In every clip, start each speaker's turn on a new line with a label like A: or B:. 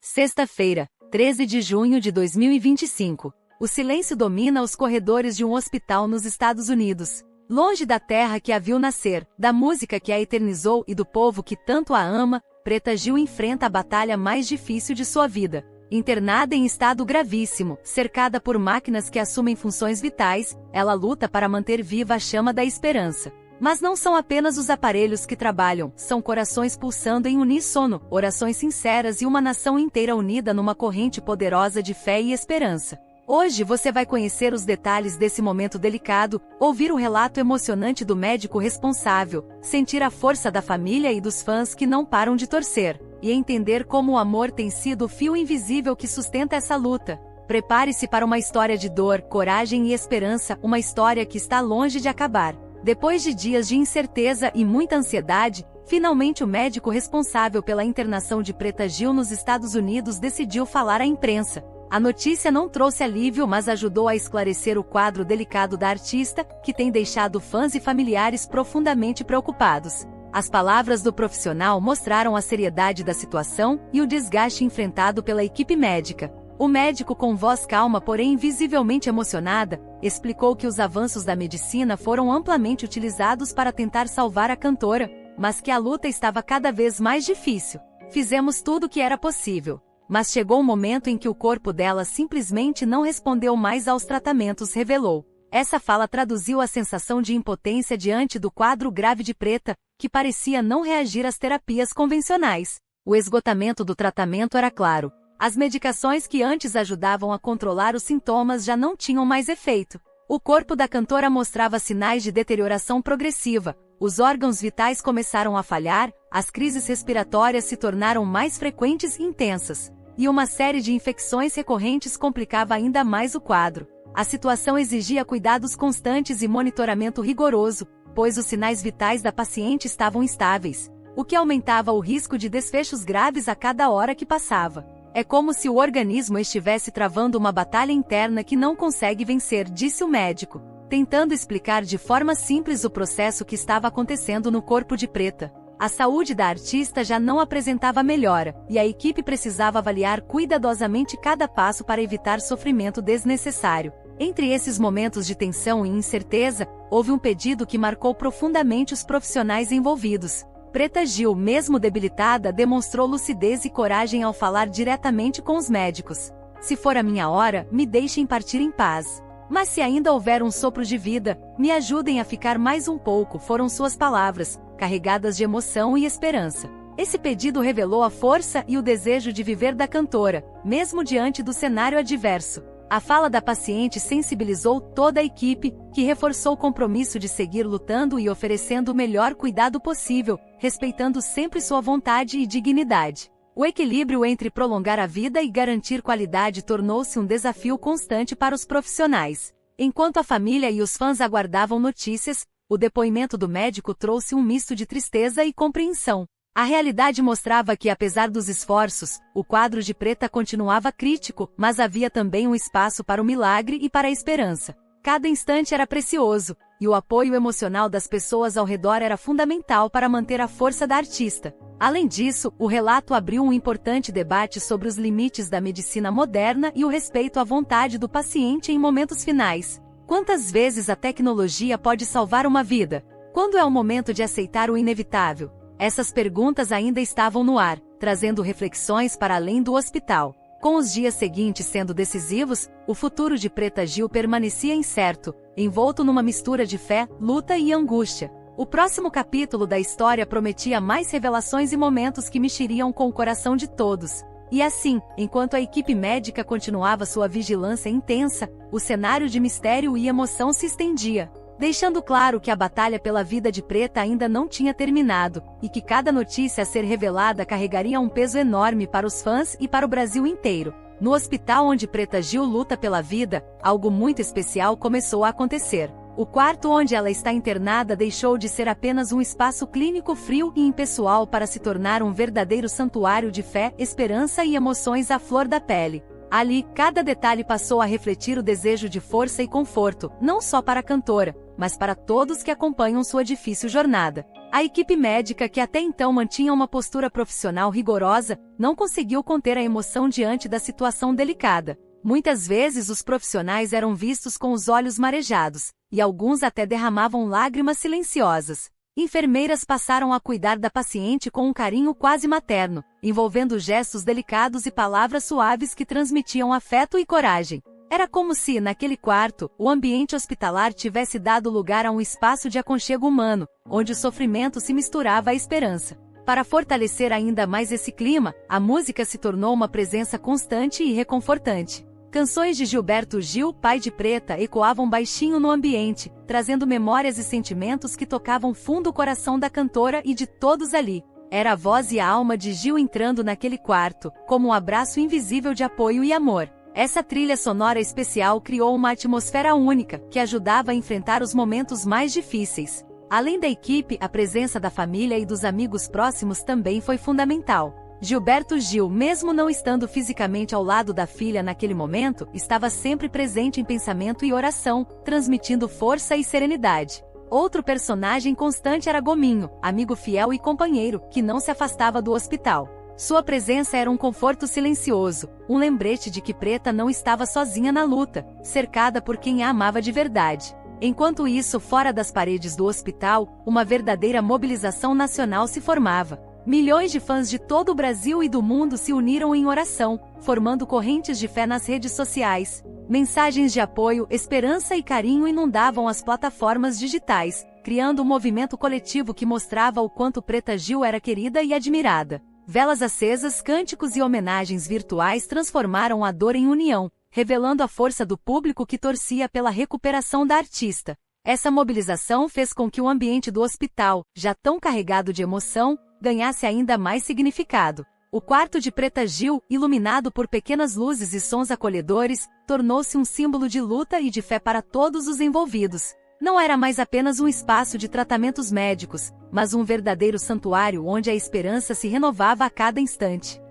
A: Sexta-feira, 13 de junho de 2025. O silêncio domina os corredores de um hospital nos Estados Unidos. Longe da terra que a viu nascer, da música que a eternizou e do povo que tanto a ama, Preta Gil enfrenta a batalha mais difícil de sua vida. Internada em estado gravíssimo, cercada por máquinas que assumem funções vitais, ela luta para manter viva a chama da esperança. Mas não são apenas os aparelhos que trabalham, são corações pulsando em uníssono, orações sinceras e uma nação inteira unida numa corrente poderosa de fé e esperança. Hoje você vai conhecer os detalhes desse momento delicado, ouvir o relato emocionante do médico responsável, sentir a força da família e dos fãs que não param de torcer, e entender como o amor tem sido o fio invisível que sustenta essa luta. Prepare-se para uma história de dor, coragem e esperança, uma história que está longe de acabar. Depois de dias de incerteza e muita ansiedade, finalmente o médico responsável pela internação de Preta Gil nos Estados Unidos decidiu falar à imprensa. A notícia não trouxe alívio, mas ajudou a esclarecer o quadro delicado da artista, que tem deixado fãs e familiares profundamente preocupados. As palavras do profissional mostraram a seriedade da situação e o desgaste enfrentado pela equipe médica. O médico, com voz calma porém visivelmente emocionada, explicou que os avanços da medicina foram amplamente utilizados para tentar salvar a cantora, mas que a luta estava cada vez mais difícil. Fizemos tudo o que era possível, mas chegou um momento em que o corpo dela simplesmente não respondeu mais aos tratamentos, revelou. Essa fala traduziu a sensação de impotência diante do quadro grave de Preta, que parecia não reagir às terapias convencionais. O esgotamento do tratamento era claro. As medicações que antes ajudavam a controlar os sintomas já não tinham mais efeito. O corpo da cantora mostrava sinais de deterioração progressiva, os órgãos vitais começaram a falhar, as crises respiratórias se tornaram mais frequentes e intensas, e uma série de infecções recorrentes complicava ainda mais o quadro. A situação exigia cuidados constantes e monitoramento rigoroso, pois os sinais vitais da paciente estavam instáveis, o que aumentava o risco de desfechos graves a cada hora que passava. É como se o organismo estivesse travando uma batalha interna que não consegue vencer, disse o médico, tentando explicar de forma simples o processo que estava acontecendo no corpo de Preta. A saúde da artista já não apresentava melhora, e a equipe precisava avaliar cuidadosamente cada passo para evitar sofrimento desnecessário. Entre esses momentos de tensão e incerteza, houve um pedido que marcou profundamente os profissionais envolvidos. Preta Gil, mesmo debilitada, demonstrou lucidez e coragem ao falar diretamente com os médicos. Se for a minha hora, me deixem partir em paz. Mas se ainda houver um sopro de vida, me ajudem a ficar mais um pouco, foram suas palavras, carregadas de emoção e esperança. Esse pedido revelou a força e o desejo de viver da cantora, mesmo diante do cenário adverso. A fala da paciente sensibilizou toda a equipe, que reforçou o compromisso de seguir lutando e oferecendo o melhor cuidado possível, respeitando sempre sua vontade e dignidade. O equilíbrio entre prolongar a vida e garantir qualidade tornou-se um desafio constante para os profissionais. Enquanto a família e os fãs aguardavam notícias, o depoimento do médico trouxe um misto de tristeza e compreensão. A realidade mostrava que, apesar dos esforços, o quadro de Preta continuava crítico, mas havia também um espaço para o milagre e para a esperança. Cada instante era precioso, e o apoio emocional das pessoas ao redor era fundamental para manter a força da artista. Além disso, o relato abriu um importante debate sobre os limites da medicina moderna e o respeito à vontade do paciente em momentos finais. Quantas vezes a tecnologia pode salvar uma vida? Quando é o momento de aceitar o inevitável? Essas perguntas ainda estavam no ar, trazendo reflexões para além do hospital. Com os dias seguintes sendo decisivos, o futuro de Preta Gil permanecia incerto, envolto numa mistura de fé, luta e angústia. O próximo capítulo da história prometia mais revelações e momentos que mexeriam com o coração de todos. E assim, enquanto a equipe médica continuava sua vigilância intensa, o cenário de mistério e emoção se estendia, deixando claro que a batalha pela vida de Preta ainda não tinha terminado, e que cada notícia a ser revelada carregaria um peso enorme para os fãs e para o Brasil inteiro. No hospital onde Preta Gil luta pela vida, algo muito especial começou a acontecer. O quarto onde ela está internada deixou de ser apenas um espaço clínico frio e impessoal para se tornar um verdadeiro santuário de fé, esperança e emoções à flor da pele. Ali, cada detalhe passou a refletir o desejo de força e conforto, não só para a cantora, mas para todos que acompanham sua difícil jornada. A equipe médica, que até então mantinha uma postura profissional rigorosa, não conseguiu conter a emoção diante da situação delicada. Muitas vezes os profissionais eram vistos com os olhos marejados, e alguns até derramavam lágrimas silenciosas. Enfermeiras passaram a cuidar da paciente com um carinho quase materno, envolvendo gestos delicados e palavras suaves que transmitiam afeto e coragem. Era como se, naquele quarto, o ambiente hospitalar tivesse dado lugar a um espaço de aconchego humano, onde o sofrimento se misturava à esperança. Para fortalecer ainda mais esse clima, a música se tornou uma presença constante e reconfortante. Canções de Gilberto Gil, pai de Preta, ecoavam baixinho no ambiente, trazendo memórias e sentimentos que tocavam fundo o coração da cantora e de todos ali. Era a voz e a alma de Gil entrando naquele quarto, como um abraço invisível de apoio e amor. Essa trilha sonora especial criou uma atmosfera única, que ajudava a enfrentar os momentos mais difíceis. Além da equipe, a presença da família e dos amigos próximos também foi fundamental. Gilberto Gil, mesmo não estando fisicamente ao lado da filha naquele momento, estava sempre presente em pensamento e oração, transmitindo força e serenidade. Outro personagem constante era Gominho, amigo fiel e companheiro, que não se afastava do hospital. Sua presença era um conforto silencioso, um lembrete de que Preta não estava sozinha na luta, cercada por quem a amava de verdade. Enquanto isso, fora das paredes do hospital, uma verdadeira mobilização nacional se formava. Milhões de fãs de todo o Brasil e do mundo se uniram em oração, formando correntes de fé nas redes sociais. Mensagens de apoio, esperança e carinho inundavam as plataformas digitais, criando um movimento coletivo que mostrava o quanto Preta Gil era querida e admirada. Velas acesas, cânticos e homenagens virtuais transformaram a dor em união, revelando a força do público que torcia pela recuperação da artista. Essa mobilização fez com que o ambiente do hospital, já tão carregado de emoção, ganhasse ainda mais significado. O quarto de Preta Gil, iluminado por pequenas luzes e sons acolhedores, tornou-se um símbolo de luta e de fé para todos os envolvidos. Não era mais apenas um espaço de tratamentos médicos, mas um verdadeiro santuário onde a esperança se renovava a cada instante.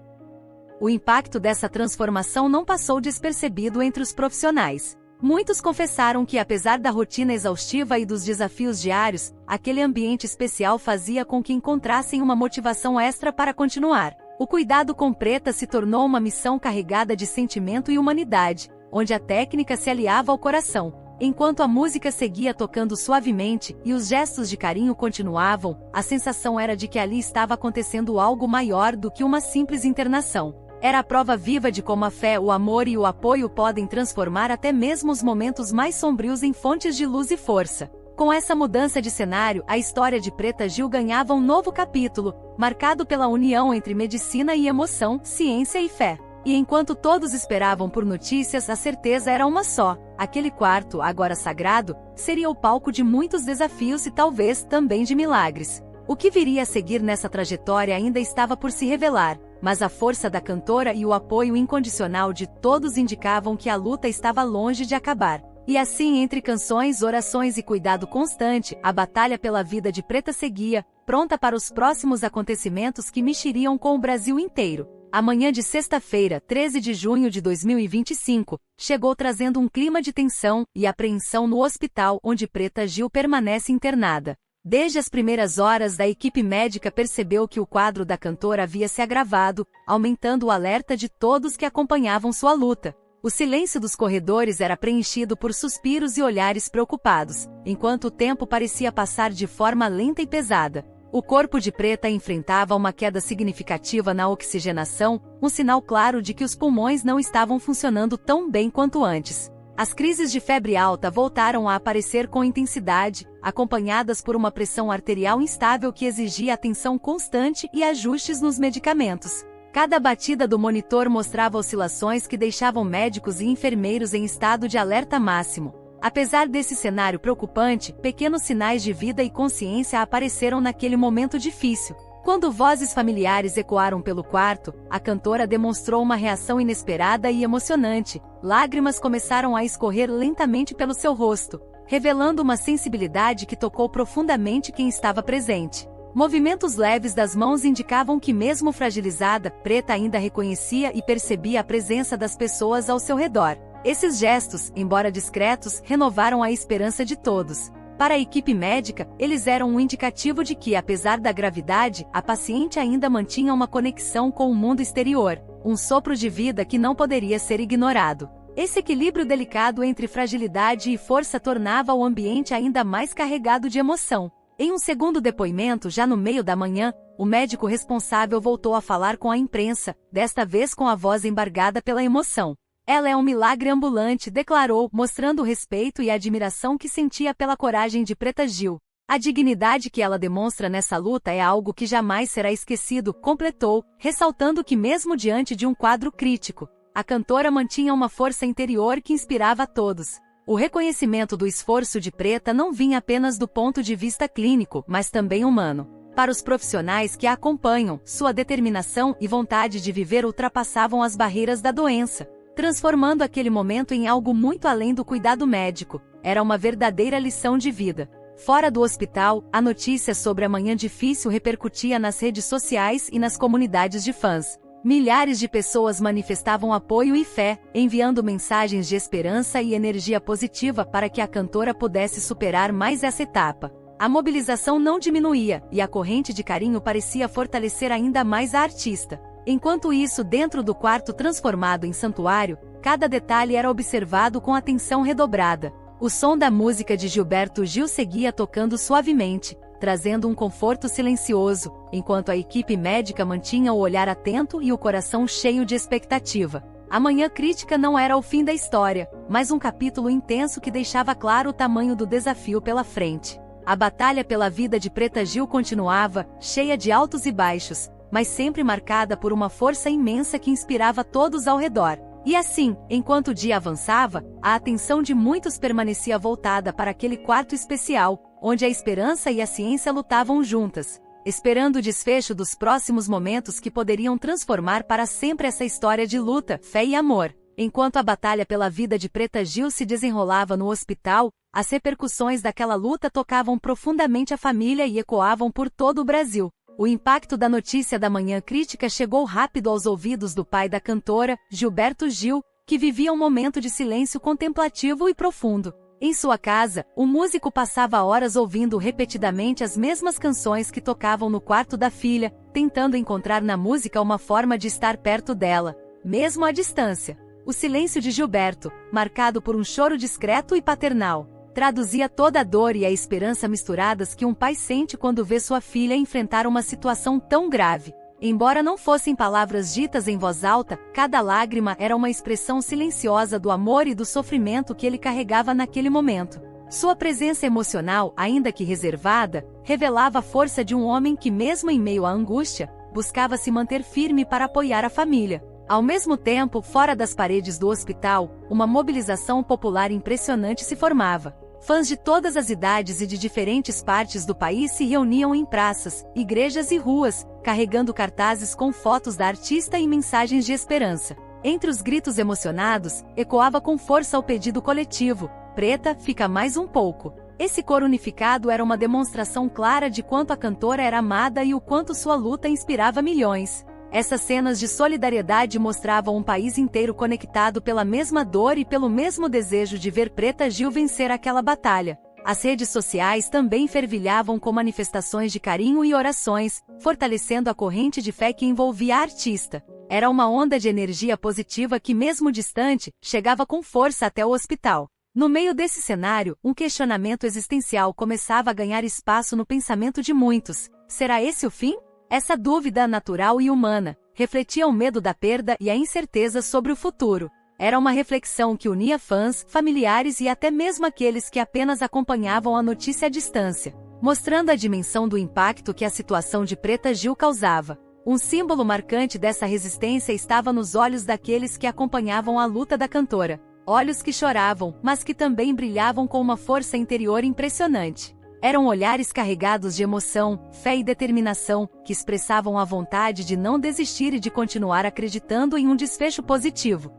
A: O impacto dessa transformação não passou despercebido entre os profissionais. Muitos confessaram que, apesar da rotina exaustiva e dos desafios diários, aquele ambiente especial fazia com que encontrassem uma motivação extra para continuar. O cuidado com Preta se tornou uma missão carregada de sentimento e humanidade, onde a técnica se aliava ao coração. Enquanto a música seguia tocando suavemente e os gestos de carinho continuavam, a sensação era de que ali estava acontecendo algo maior do que uma simples internação. Era a prova viva de como a fé, o amor e o apoio podem transformar até mesmo os momentos mais sombrios em fontes de luz e força. Com essa mudança de cenário, a história de Preta Gil ganhava um novo capítulo, marcado pela união entre medicina e emoção, ciência e fé. E enquanto todos esperavam por notícias, a certeza era uma só: aquele quarto, agora sagrado, seria o palco de muitos desafios e talvez também de milagres. O que viria a seguir nessa trajetória ainda estava por se revelar, mas a força da cantora e o apoio incondicional de todos indicavam que a luta estava longe de acabar. E assim, entre canções, orações e cuidado constante, a batalha pela vida de Preta seguia, pronta para os próximos acontecimentos que mexeriam com o Brasil inteiro. A manhã de sexta-feira, 13 de junho de 2025, chegou trazendo um clima de tensão e apreensão no hospital onde Preta Gil permanece internada. Desde as primeiras horas, a equipe médica percebeu que o quadro da cantora havia se agravado, aumentando o alerta de todos que acompanhavam sua luta. O silêncio dos corredores era preenchido por suspiros e olhares preocupados, enquanto o tempo parecia passar de forma lenta e pesada. O corpo de Preta enfrentava uma queda significativa na oxigenação, um sinal claro de que os pulmões não estavam funcionando tão bem quanto antes. As crises de febre alta voltaram a aparecer com intensidade, acompanhadas por uma pressão arterial instável que exigia atenção constante e ajustes nos medicamentos. Cada batida do monitor mostrava oscilações que deixavam médicos e enfermeiros em estado de alerta máximo. Apesar desse cenário preocupante, pequenos sinais de vida e consciência apareceram naquele momento difícil. Quando vozes familiares ecoaram pelo quarto, a cantora demonstrou uma reação inesperada e emocionante. Lágrimas começaram a escorrer lentamente pelo seu rosto, revelando uma sensibilidade que tocou profundamente quem estava presente. Movimentos leves das mãos indicavam que mesmo fragilizada, Preta ainda reconhecia e percebia a presença das pessoas ao seu redor. Esses gestos, embora discretos, renovaram a esperança de todos. Para a equipe médica, eles eram um indicativo de que, apesar da gravidade, a paciente ainda mantinha uma conexão com o mundo exterior, um sopro de vida que não poderia ser ignorado. Esse equilíbrio delicado entre fragilidade e força tornava o ambiente ainda mais carregado de emoção. Em um segundo depoimento, já no meio da manhã, o médico responsável voltou a falar com a imprensa, desta vez com a voz embargada pela emoção. Ela é um milagre ambulante, declarou, mostrando o respeito e a admiração que sentia pela coragem de Preta Gil. A dignidade que ela demonstra nessa luta é algo que jamais será esquecido, completou, ressaltando que mesmo diante de um quadro crítico, a cantora mantinha uma força interior que inspirava a todos. O reconhecimento do esforço de Preta não vinha apenas do ponto de vista clínico, mas também humano. Para os profissionais que a acompanham, sua determinação e vontade de viver ultrapassavam as barreiras da doença, transformando aquele momento em algo muito além do cuidado médico. Era uma verdadeira lição de vida. Fora do hospital, a notícia sobre a manhã difícil repercutia nas redes sociais e nas comunidades de fãs. Milhares de pessoas manifestavam apoio e fé, enviando mensagens de esperança e energia positiva para que a cantora pudesse superar mais essa etapa. A mobilização não diminuía, e a corrente de carinho parecia fortalecer ainda mais a artista. Enquanto isso, dentro do quarto transformado em santuário, cada detalhe era observado com atenção redobrada. O som da música de Gilberto Gil seguia tocando suavemente, trazendo um conforto silencioso, enquanto a equipe médica mantinha o olhar atento e o coração cheio de expectativa. A manhã crítica não era o fim da história, mas um capítulo intenso que deixava claro o tamanho do desafio pela frente. A batalha pela vida de Preta Gil continuava, cheia de altos e baixos, mas sempre marcada por uma força imensa que inspirava todos ao redor. E assim, enquanto o dia avançava, a atenção de muitos permanecia voltada para aquele quarto especial, onde a esperança e a ciência lutavam juntas, esperando o desfecho dos próximos momentos que poderiam transformar para sempre essa história de luta, fé e amor. Enquanto a batalha pela vida de Preta Gil se desenrolava no hospital, as repercussões daquela luta tocavam profundamente a família e ecoavam por todo o Brasil. O impacto da notícia da manhã crítica chegou rápido aos ouvidos do pai da cantora, Gilberto Gil, que vivia um momento de silêncio contemplativo e profundo. Em sua casa, o músico passava horas ouvindo repetidamente as mesmas canções que tocavam no quarto da filha, tentando encontrar na música uma forma de estar perto dela, mesmo à distância. O silêncio de Gilberto, marcado por um choro discreto e paternal, traduzia toda a dor e a esperança misturadas que um pai sente quando vê sua filha enfrentar uma situação tão grave. Embora não fossem palavras ditas em voz alta, cada lágrima era uma expressão silenciosa do amor e do sofrimento que ele carregava naquele momento. Sua presença emocional, ainda que reservada, revelava a força de um homem que, mesmo em meio à angústia, buscava se manter firme para apoiar a família. Ao mesmo tempo, fora das paredes do hospital, uma mobilização popular impressionante se formava. Fãs de todas as idades e de diferentes partes do país se reuniam em praças, igrejas e ruas, carregando cartazes com fotos da artista e mensagens de esperança. Entre os gritos emocionados, ecoava com força o pedido coletivo: Preta, fica mais um pouco. Esse coro unificado era uma demonstração clara de quanto a cantora era amada e o quanto sua luta inspirava milhões. Essas cenas de solidariedade mostravam um país inteiro conectado pela mesma dor e pelo mesmo desejo de ver Preta Gil vencer aquela batalha. As redes sociais também fervilhavam com manifestações de carinho e orações, fortalecendo a corrente de fé que envolvia a artista. Era uma onda de energia positiva que, mesmo distante, chegava com força até o hospital. No meio desse cenário, um questionamento existencial começava a ganhar espaço no pensamento de muitos. Será esse o fim? Essa dúvida natural e humana refletia o medo da perda e a incerteza sobre o futuro. Era uma reflexão que unia fãs, familiares e até mesmo aqueles que apenas acompanhavam a notícia à distância, mostrando a dimensão do impacto que a situação de Preta Gil causava. Um símbolo marcante dessa resistência estava nos olhos daqueles que acompanhavam a luta da cantora. Olhos que choravam, mas que também brilhavam com uma força interior impressionante. Eram olhares carregados de emoção, fé e determinação, que expressavam a vontade de não desistir e de continuar acreditando em um desfecho positivo.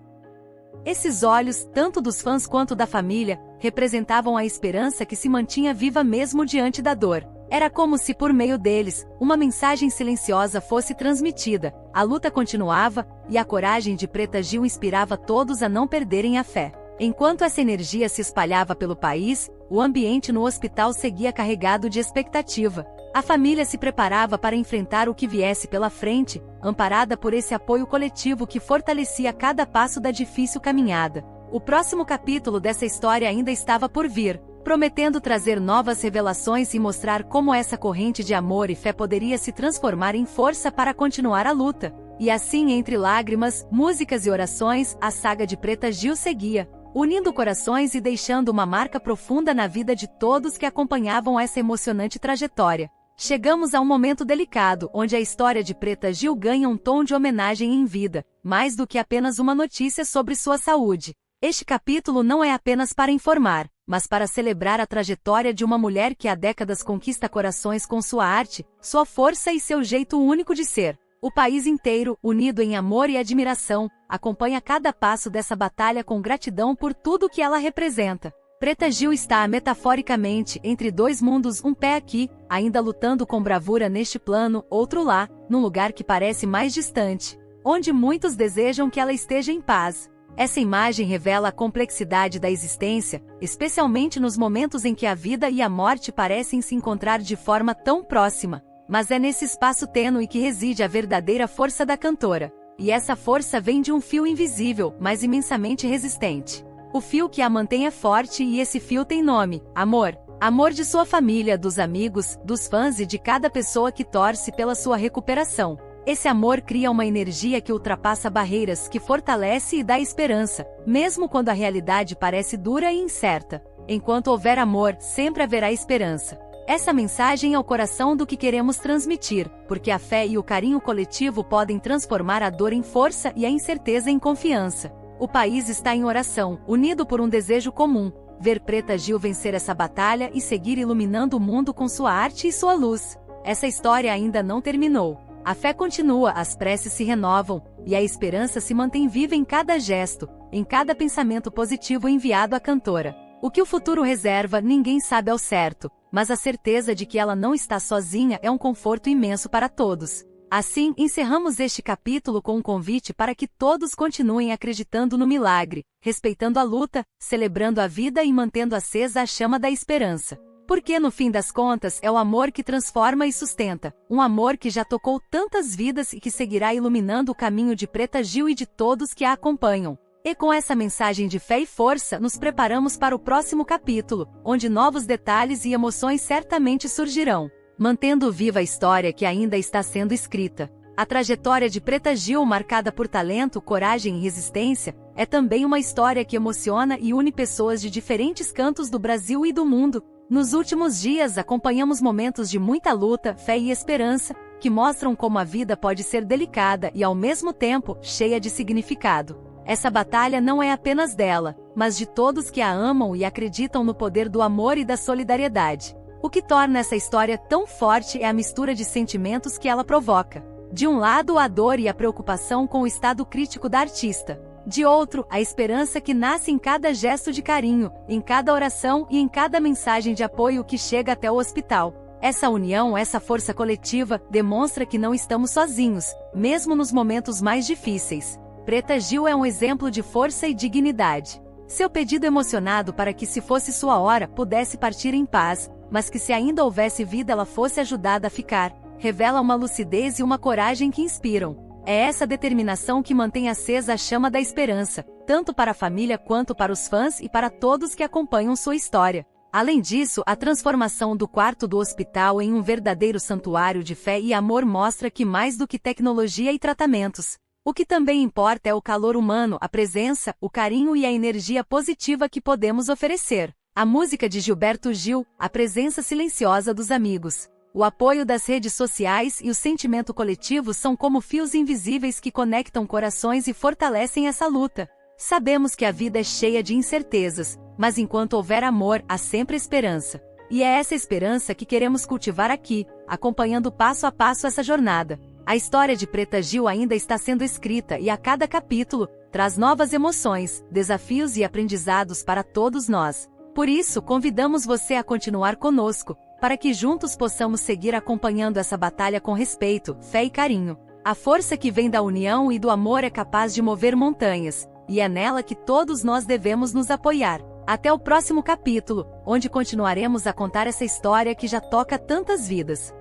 A: Esses olhos, tanto dos fãs quanto da família, representavam a esperança que se mantinha viva mesmo diante da dor. Era como se por meio deles, uma mensagem silenciosa fosse transmitida. A luta continuava, e a coragem de Preta Gil inspirava todos a não perderem a fé. Enquanto essa energia se espalhava pelo país, o ambiente no hospital seguia carregado de expectativa. A família se preparava para enfrentar o que viesse pela frente, amparada por esse apoio coletivo que fortalecia cada passo da difícil caminhada. O próximo capítulo dessa história ainda estava por vir, prometendo trazer novas revelações e mostrar como essa corrente de amor e fé poderia se transformar em força para continuar a luta. E assim, entre lágrimas, músicas e orações, a saga de Preta Gil seguia, unindo corações e deixando uma marca profunda na vida de todos que acompanhavam essa emocionante trajetória. Chegamos a um momento delicado, onde a história de Preta Gil ganha um tom de homenagem em vida, mais do que apenas uma notícia sobre sua saúde. Este capítulo não é apenas para informar, mas para celebrar a trajetória de uma mulher que há décadas conquista corações com sua arte, sua força e seu jeito único de ser. O país inteiro, unido em amor e admiração, acompanha cada passo dessa batalha com gratidão por tudo que ela representa. Preta Gil está, metaforicamente, entre dois mundos, um pé aqui, ainda lutando com bravura neste plano, outro lá, num lugar que parece mais distante, onde muitos desejam que ela esteja em paz. Essa imagem revela a complexidade da existência, especialmente nos momentos em que a vida e a morte parecem se encontrar de forma tão próxima. Mas é nesse espaço tênue que reside a verdadeira força da cantora. E essa força vem de um fio invisível, mas imensamente resistente. O fio que a mantém é forte e esse fio tem nome: amor. Amor de sua família, dos amigos, dos fãs e de cada pessoa que torce pela sua recuperação. Esse amor cria uma energia que ultrapassa barreiras, que fortalece e dá esperança, mesmo quando a realidade parece dura e incerta. Enquanto houver amor, sempre haverá esperança. Essa mensagem é o coração do que queremos transmitir, porque a fé e o carinho coletivo podem transformar a dor em força e a incerteza em confiança. O país está em oração, unido por um desejo comum: ver Preta Gil vencer essa batalha e seguir iluminando o mundo com sua arte e sua luz. Essa história ainda não terminou. A fé continua, as preces se renovam, e a esperança se mantém viva em cada gesto, em cada pensamento positivo enviado à cantora. O que o futuro reserva, ninguém sabe ao certo, mas a certeza de que ela não está sozinha é um conforto imenso para todos. Assim, encerramos este capítulo com um convite para que todos continuem acreditando no milagre, respeitando a luta, celebrando a vida e mantendo acesa a chama da esperança. Porque no fim das contas é o amor que transforma e sustenta, um amor que já tocou tantas vidas e que seguirá iluminando o caminho de Preta Gil e de todos que a acompanham. E com essa mensagem de fé e força, nos preparamos para o próximo capítulo, onde novos detalhes e emoções certamente surgirão, mantendo viva a história que ainda está sendo escrita. A trajetória de Preta Gil, marcada por talento, coragem e resistência, é também uma história que emociona e une pessoas de diferentes cantos do Brasil e do mundo. Nos últimos dias acompanhamos momentos de muita luta, fé e esperança, que mostram como a vida pode ser delicada e ao mesmo tempo cheia de significado. Essa batalha não é apenas dela, mas de todos que a amam e acreditam no poder do amor e da solidariedade. O que torna essa história tão forte é a mistura de sentimentos que ela provoca. De um lado, a dor e a preocupação com o estado crítico da artista. De outro, a esperança que nasce em cada gesto de carinho, em cada oração e em cada mensagem de apoio que chega até o hospital. Essa união, essa força coletiva, demonstra que não estamos sozinhos, mesmo nos momentos mais difíceis. Preta Gil é um exemplo de força e dignidade. Seu pedido emocionado para que, se fosse sua hora, pudesse partir em paz, mas que se ainda houvesse vida ela fosse ajudada a ficar, revela uma lucidez e uma coragem que inspiram. É essa determinação que mantém acesa a chama da esperança, tanto para a família quanto para os fãs e para todos que acompanham sua história. Além disso, a transformação do quarto do hospital em um verdadeiro santuário de fé e amor mostra que mais do que tecnologia e tratamentos, o que também importa é o calor humano, a presença, o carinho e a energia positiva que podemos oferecer. A música de Gilberto Gil, a presença silenciosa dos amigos, o apoio das redes sociais e o sentimento coletivo são como fios invisíveis que conectam corações e fortalecem essa luta. Sabemos que a vida é cheia de incertezas, mas enquanto houver amor, há sempre esperança. E é essa esperança que queremos cultivar aqui, acompanhando passo a passo essa jornada. A história de Preta Gil ainda está sendo escrita e a cada capítulo traz novas emoções, desafios e aprendizados para todos nós. Por isso, convidamos você a continuar conosco, para que juntos possamos seguir acompanhando essa batalha com respeito, fé e carinho. A força que vem da união e do amor é capaz de mover montanhas, e é nela que todos nós devemos nos apoiar. Até o próximo capítulo, onde continuaremos a contar essa história que já toca tantas vidas.